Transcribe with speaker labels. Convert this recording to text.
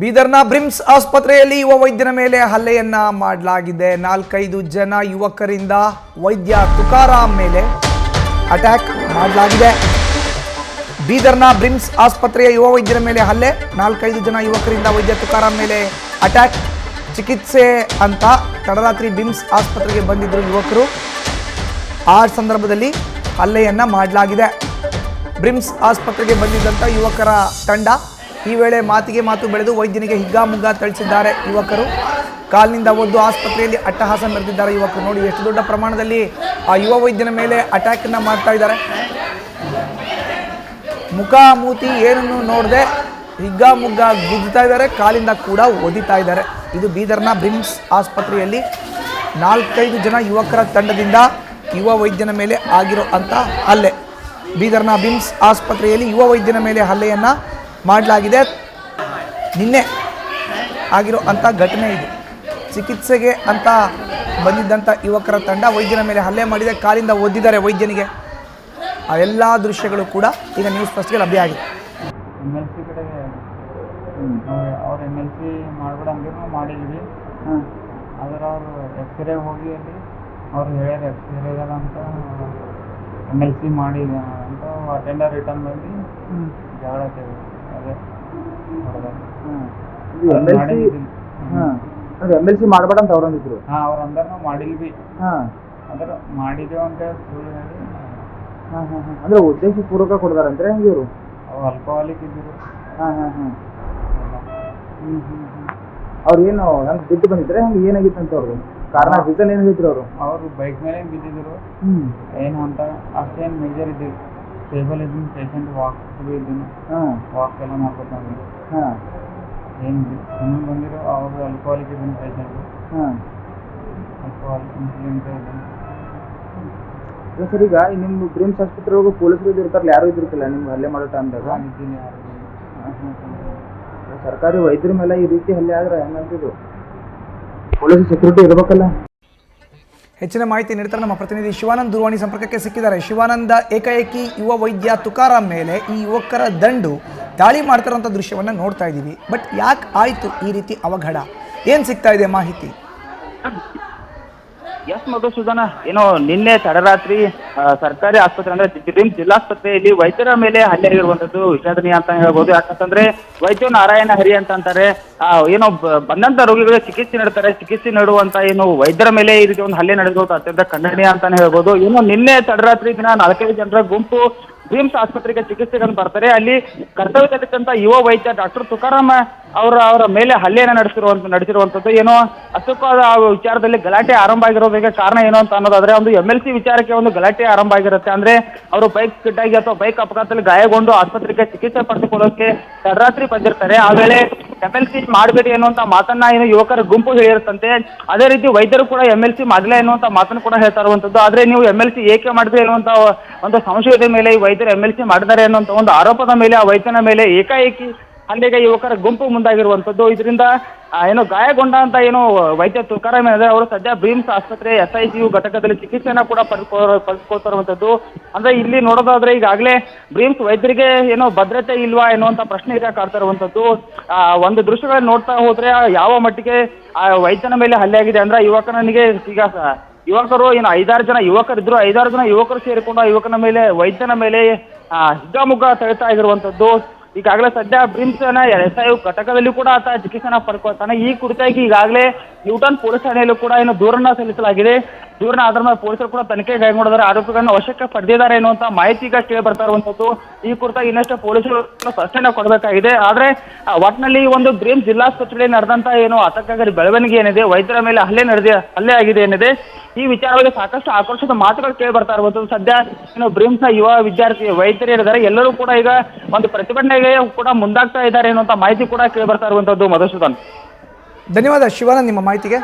Speaker 1: ಬೀದರ್ನ BRIMS ಆಸ್ಪತ್ರೆಯಲ್ಲಿ ಯುವ ವೈದ್ಯನ ಮೇಲೆ ಹಲ್ಲೆಯನ್ನ ಮಾಡಲಾಗಿದೆ. 4-5 ಜನ ಯುವಕರಿಂದ ವೈದ್ಯ ತುಕಾರಾಮ್ ಮೇಲೆ ಅಟ್ಯಾಕ್ ಮಾಡಲಾಗಿದೆ. ಬೀದರ್ನ ಬ್ರಿಮ್ಸ್ ಆಸ್ಪತ್ರೆಯ ಯುವ ವೈದ್ಯನ ಮೇಲೆ ಹಲ್ಲೆ, 4-5 ಜನ ಯುವಕರಿಂದ ವೈದ್ಯ ತುಕಾರಾಮ್ ಮೇಲೆ ಅಟ್ಯಾಕ್. ಚಿಕಿತ್ಸೆ ಅಂತ ತಡರಾತ್ರಿ ಬ್ರಿಮ್ಸ್ ಆಸ್ಪತ್ರೆಗೆ ಬಂದಿದ್ದರು ಯುವಕರು. ಆ ಸಂದರ್ಭದಲ್ಲಿ ಹಲ್ಲೆಯನ್ನ ಮಾಡಲಾಗಿದೆ. ಬ್ರಿಮ್ಸ್ ಆಸ್ಪತ್ರೆಗೆ ಬಂದಿದ್ದಂಥ ಯುವಕರ ತಂಡ ಈ ವೇಳೆ ಮಾತಿಗೆ ಮಾತು ಬೆಳೆದು ವೈದ್ಯನಿಗೆ ಹಿಗ್ಗಾಮುಗ್ಗಾ ಥಳಿಸಿದ್ದಾರೆ ಯುವಕರು. ಕಾಲಿನಿಂದ ಒದ್ದು ಆಸ್ಪತ್ರೆಯಲ್ಲಿ ಅಟ್ಟಹಾಸ ಮೆರೆದಿದ್ದಾರೆ ಯುವಕರು. ನೋಡಿ ಎಷ್ಟು ದೊಡ್ಡ ಪ್ರಮಾಣದಲ್ಲಿ ಆ ಯುವ ವೈದ್ಯನ ಮೇಲೆ ಅಟ್ಯಾಕನ್ನು ಮಾಡ್ತಾ ಇದ್ದಾರೆ. ಮುಖ ಮೂತಿ ಏನನ್ನು ನೋಡದೆ ಹಿಗ್ಗಾಮುಗ್ಗಾ ಗುದ್ದುತ್ತಾ ಇದ್ದಾರೆ, ಕಾಲಿಂದ ಕೂಡ ಒದಿತಾ ಇದ್ದಾರೆ. ಇದು ಬೀದರ್ನ ಬ್ರಿಮ್ಸ್ ಆಸ್ಪತ್ರೆಯಲ್ಲಿ 4-5 ಜನ ಯುವಕರ ತಂಡದಿಂದ ಯುವ ವೈದ್ಯನ ಮೇಲೆ ಆಗಿರೋ ಅಂಥ ಹಲ್ಲೆ. ಬೀದರ್ನ ಬ್ರಿಮ್ಸ್ ಆಸ್ಪತ್ರೆಯಲ್ಲಿ ಯುವ ವೈದ್ಯನ ಮೇಲೆ ಹಲ್ಲೆಯನ್ನು ಮಾಡಲಾಗಿದೆ. ನಿನ್ನೆ ಆಗಿರೋ ಅಂಥ ಘಟನೆ ಇದು. ಚಿಕಿತ್ಸೆಗೆ ಅಂತ ಬಂದಿದ್ದಂಥ ಯುವಕರ ತಂಡ ವೈದ್ಯನ ಮೇಲೆ ಹಲ್ಲೆ ಮಾಡಿದೆ, ಕಾಲಿಂದ ಒದ್ದಿದ್ದಾರೆ ವೈದ್ಯನಿಗೆ. ಆ ಎಲ್ಲ ದೃಶ್ಯಗಳು ಕೂಡ ಈಗ ನ್ಯೂಸ್ ಫಸ್ಟ್ಗೆ ಲಭ್ಯ ಆಗಿದೆ.
Speaker 2: MLC ಕಡೆಗೆ ಅವ್ರು MLC ಮಾಡ್ಬಿಡಂಗಿರು ಮಾಡಿದ್ವಿ. ಆದ್ರೆ ಅವರು ಎಕ್ಸ್ರೇ ಹೋಗಿ ಅಲ್ಲಿ ಅವ್ರು ಹೇಳ್ಯಾರ ಎಕ್ಸ್ರೇ ಅಂತ MLC ಮಾಡಿ ಅಂತ ಅಟೆಂಡರ್ ರಿಟರ್ನ್ ಬಂದು ಜಗಳ ಆಗ್ತೇವೆ. ಅದೇ
Speaker 3: MLC ಮಾಡ್ಬೇಡ ಅಂತ ಅವ್ರು ಅಂದಿದ್ರು.
Speaker 2: ಅವ್ರು ಅಂದ್ರೆ ನಾವು ಮಾಡಿಲ್ವಿ, ಅಂದ್ರೆ ಮಾಡಿದೇವು ಅಂತ ಸುಳ್ಳು ಹೇಳಿ.
Speaker 3: ಅಂದ್ರೆ ಉದ್ದೇಶ ಪೂರ್ವಕ ಕೊಡ್ತಾರಂದ್ರೆ ಹೆಂಗೆ ಇವರು?
Speaker 2: ಅವ್ರು ಅಲ್ಕೋಹಾಲಿಕ್ ಇದ್ದರು.
Speaker 3: ಅವ್ರು ಏನು ಹೆಂಗೆ ಬಿದ್ದು ಬಂದಿದ್ರೆ ಹೆಂಗೆ ಏನಾಗಿತ್ತು ಅಂತ ಅವ್ರದ್ದು ಕಾರಣ ರೀಸನ್ ಏನು ಹೇಳಿದ್ರು ಅವರು?
Speaker 2: ಅವರು ಬೈಕ್ ಮೇಲೆ ಬಿದ್ದಿದ್ರು. ಏನು ಅಂತ ಅಷ್ಟೇನು ಮೇಜರ್ ಇದ್ದೀವಿ, ಸ್ಟೇಬಲ್ ಇದ್ದೀನಿ, ಪೇಷಂಟ್ ವಾಕ್ ಇದ್ದೀನಿ, ವಾಕ್ ಎಲ್ಲ ಮಾಡ್ಕೊತಾನೆ. ಏನು ಸುಮ್ಮನೆ ಬಂದಿರೋ ಅವರು ಅಲ್ಕೋಹಾಲಿಕ್ ಇದ್ದೀನಿ ಪೇಷಂಟು, ಅಲ್ಕೋಹಾಲಿಕ್ ಇನ್ಸಿಡೆಂಟ್ ಇದ್ದೀನಿ.
Speaker 3: ಸರ್, ಈಗ ನಿಮ್ಮ ಬ್ರಿಮ್ಸ್ ಆಸ್ಪತ್ರೆ ಒಳಗೆ ಪೊಲೀಸರು ಇರ್ತಾರಲ್ಲ, ಯಾರು ಇದ್ದಿರ್ತಿಲ್ಲ ನಿಮ್ಗೆ ಹಲ್ಲೆ ಮಾಡೋ ಟೈಮ್ದಾಗ?
Speaker 2: ಇದ್ದೀನಿ.
Speaker 3: ಸರ್ಕಾರಿ ವೈದ್ಯರ ಮೇಲೆ ಈ ರೀತಿ ಹಲ್ಲೆ ಆದ್ರೆ ಹೆಂಗಂತಿದ್ದು? ಪೊಲೀಸ್ ಸೆಕ್ಯೂರಿಟಿ ಇರಬೇಕಲ್ಲ.
Speaker 1: ಹೆಚ್ಚಿನ ಮಾಹಿತಿ ನೀಡ್ತಾರೆ ನಮ್ಮ ಪ್ರತಿನಿಧಿ ಶಿವಾನಂದ್. ದೂರವಾಣಿ ಸಂಪರ್ಕಕ್ಕೆ ಸಿಕ್ಕಿದ್ದಾರೆ. ಶಿವಾನಂದ, ಏಕಾಏಕಿ ಯುವ ವೈದ್ಯ ತುಕಾರಾಮ್ ಮೇಲೆ ಈ ಯುವಕರ ದಂಡು ದಾಳಿ ಮಾಡ್ತಿರೋಂಥ ದೃಶ್ಯವನ್ನು ನೋಡ್ತಾ ಇದ್ದೀವಿ. ಬಟ್ ಯಾಕೆ ಆಯಿತು ಈ ರೀತಿ ಅವಘಡ? ಏನು ಸಿಗ್ತಾ ಇದೆ ಮಾಹಿತಿ?
Speaker 4: ಎಸ್ ಮಧುಸೂದನ, ಏನೋ ನಿನ್ನೆ ತಡರಾತ್ರಿ ಸರ್ಕಾರಿ ಆಸ್ಪತ್ರೆ ಅಂದ್ರೆ ಬ್ರಿಮ್ಸ್ ಜಿಲ್ಲಾಸ್ಪತ್ರೆಯಲ್ಲಿ ವೈದ್ಯರ ಮೇಲೆ ಹಲ್ಲೆ ಆಗಿರುವಂತದ್ದು ವಿಷಾದನೀಯ ಅಂತ ಹೇಳ್ಬೋದು. ಯಾಕಂತಂದ್ರೆ ವೈದ್ಯ ನಾರಾಯಣ ಹರಿ ಅಂತ ಅಂತಾರೆ. ಏನೋ ಬಂದಂತ ರೋಗಿಗಳಿಗೆ ಚಿಕಿತ್ಸೆ ನೀಡ್ತಾರೆ, ಚಿಕಿತ್ಸೆ ನೀಡುವಂತ ಏನು ವೈದ್ಯರ ಮೇಲೆ ಈ ರೀತಿ ಒಂದು ಹಲ್ಲೆ ನಡೆದಿರೋದು ಅತ್ಯಂತ ಖಂಡನೀಯ ಅಂತಾನೆ ಹೇಳ್ಬೋದು. ಏನೋ ನಿನ್ನೆ ತಡರಾತ್ರಿ ದಿನ 4-5 ಜನರ ಗುಂಪು ಬ್ರಿಮ್ಸ್ ಆಸ್ಪತ್ರೆಗೆ ಚಿಕಿತ್ಸೆಗಳನ್ನು ಬರ್ತಾರೆ. ಅಲ್ಲಿ ಕರ್ತವ್ಯದಲ್ಲಿದ್ದಂಥ ಯುವ ವೈದ್ಯ ಡಾಕ್ಟರ್ ತುಕಾರಾಮ್ ಅವರ ಮೇಲೆ ಹಲ್ಲೆಯನ್ನು ನಡೆಸಿರುವಂಥದ್ದು. ಏನೋ ಅಷ್ಟಕ್ಕಾದ ವಿಚಾರದಲ್ಲಿ ಗಲಾಟೆ ಆರಂಭ ಆಗಿರೋದಕ್ಕೆ ಕಾರಣ ಏನು ಅಂತ ಅನ್ನೋದಾದ್ರೆ, ಒಂದು MLC ವಿಚಾರಕ್ಕೆ ಒಂದು ಗಲಾಟೆ ಆರಂಭ ಆಗಿರುತ್ತೆ. ಅಂದ್ರೆ ಅವರು ಬೈಕ್ ಸ್ಕಿಡ್ಡಾಗಿ ಅಥವಾ ಬೈಕ್ ಅಪಘಾತದಲ್ಲಿ ಗಾಯಗೊಂಡು ಆಸ್ಪತ್ರೆಗೆ ಚಿಕಿತ್ಸೆ ಪಡೆದುಕೊಳ್ಳೋಕೆ ತಡರಾತ್ರಿ ಬಂದಿರ್ತಾರೆ. ಆ ವೇಳೆ MLC ಮಾಡಬೇಡಿ ಎನ್ನುವಂತ ಮಾತನ್ನ ಏನು ಯುವಕರ ಗುಂಪು ಹೇಳಿರುತ್ತಂತೆ. ಅದೇ ರೀತಿ ವೈದ್ಯರು ಕೂಡ MLC ಮಾಡಲೇ ಎನ್ನುವಂತ ಮಾತನ್ನು ಕೂಡ ಹೇಳ್ತಾ ಇರುವಂತದ್ದು. ಆದ್ರೆ ನೀವು MLC ಏಕೆ ಮಾಡಿದ್ರಿ ಎನ್ನುವಂತ ಒಂದು ಸಂಶಯದ ಮೇಲೆ ಈ ವೈದ್ಯರು MLC ಮಾಡಿದ್ದಾರೆ ಅನ್ನುವಂಥ ಒಂದು ಆರೋಪದ ಮೇಲೆ ಆ ವೈದ್ಯನ ಮೇಲೆ ಏಕಾಏಕಿ ಹಲ್ಲೆಗೆ ಯುವಕರ ಗುಂಪು ಮುಂದಾಗಿರುವಂಥದ್ದು. ಇದರಿಂದ ಏನೋ ಗಾಯಗೊಂಡ ಅಂತ ಏನು ವೈದ್ಯ ತುಕಾರಾಮ್ ಏನಿದೆ ಅವರು ಸದ್ಯ ಬ್ರಿಮ್ಸ್ ಆಸ್ಪತ್ರೆ SICU ಘಟಕದಲ್ಲಿ ಚಿಕಿತ್ಸೆಯನ್ನು ಕೂಡ ಪಡೆದುಕೊಳ್ತಿರುವಂಥದ್ದು. ಅಂದ್ರೆ ಇಲ್ಲಿ ನೋಡೋದಾದ್ರೆ ಈಗಾಗಲೇ ಬ್ರಿಮ್ಸ್ ವೈದ್ಯರಿಗೆ ಏನೋ ಭದ್ರತೆ ಇಲ್ವಾ ಎನ್ನುವಂಥ ಪ್ರಶ್ನೆ ಈಗ ಕಾಡ್ತಾ ಇರುವಂಥದ್ದು. ಒಂದು ದೃಶ್ಯಗಳನ್ನು ನೋಡ್ತಾ ಹೋದ್ರೆ ಯಾವ ಮಟ್ಟಿಗೆ ಆ ವೈದ್ಯನ ಮೇಲೆ ಹಲ್ಲೆ ಆಗಿದೆ ಅಂದ್ರೆ, ಯುವಕನಿಗೆ ಈಗ ಯುವಕರು ಏನು 5-6 ಜನ ಯುವಕರಿದ್ರು, 5-6 ಜನ ಯುವಕರು ಸೇರಿಕೊಂಡು ಆ ಯುವಕನ ಮೇಲೆ ವೈದ್ಯನ ಮೇಲೆ ಹಿಗ್ಗಾಮುಗ್ಗಾ ಥಳಿತಾ ಆಗಿರುವಂಥದ್ದು. ಈಗಾಗಲೇ ಸದ್ಯ ಬ್ರಿಮ್ಸ್ನ SIU ಘಟಕದಲ್ಲಿ ಕೂಡ ಆತ ಚಿಕಿತ್ಸೆನ ಪಡ್ಕೊಳ್ತಾನೆ. ಈ ಕುರಿತಾಗಿ ಈಗಾಗಲೇ ನ್ಯೂಟನ್ ಪೊಲೀಸ್ ಠಾಣೆಯಲ್ಲೂ ಕೂಡ ಏನು ದೂರನ್ನ ಸಲ್ಲಿಸಲಾಗಿದೆ. ದೂರನ ಆಧಾರ ಮೇಲೆ ಪೊಲೀಸರು ಕೂಡ ತನಿಖೆ ಕೈಗೊಂಡಿದ್ದಾರೆ. ಆರೋಪಿಗಳನ್ನು ವಶಕ್ಕೆ ಪಡೆದಿದ್ದಾರೆ ಎನ್ನುವಂತ ಮಾಹಿತಿ ಈಗ ಕೇಳಿ ಬರ್ತಾ ಇರುವಂತದ್ದು. ಈ ಕುರಿತಾಗಿ ಇನ್ನಷ್ಟು ಪೊಲೀಸರು ಸ್ಪಷ್ಟನೆ ಕೊಡಬೇಕಾಗಿದೆ. ಆದ್ರೆ ಒಟ್ಟಿನಲ್ಲಿ ಒಂದು ಬ್ರಿಮ್ಸ್ ಜಿಲ್ಲಾಸ್ಪತ್ರೆಯಲ್ಲಿ ನಡೆದಂತ ಏನು ಆತಂಕಕಾರಿ ಬೆಳವಣಿಗೆ ಏನಿದೆ, ವೈದ್ಯರ ಮೇಲೆ ಹಲ್ಲೆ ಆಗಿದೆ ಏನಿದೆ, ಈ ವಿಚಾರವಾಗಿ ಸಾಕಷ್ಟು ಆಕ್ರೋಶದ ಮಾತುಗಳು ಕೇಳಿ ಬರ್ತಾ ಇರುವಂತದ್ದು. ಸದ್ಯ ಏನು ಬ್ರಿಮ್ಸ್ನ ಯುವ ವಿದ್ಯಾರ್ಥಿ ವೈದ್ಯರು ಏನಿದ್ದಾರೆ ಎಲ್ಲರೂ ಕೂಡ ಈಗ ಒಂದು ಪ್ರತಿಭಟನೆಗೆ ಕೂಡ ಮುಂದಾಗ್ತಾ ಇದ್ದಾರೆ ಎನ್ನುವಂತ ಮಾಹಿತಿ ಕೂಡ ಕೇಳಿ ಬರ್ತಾ ಇರುವಂತದ್ದು. ಮಧುಸೂದನ್,
Speaker 1: ಧನ್ಯವಾದ ಶಿವಾನಂದ್ ನಿಮ್ಮ ಮಾಹಿತಿಗೆ.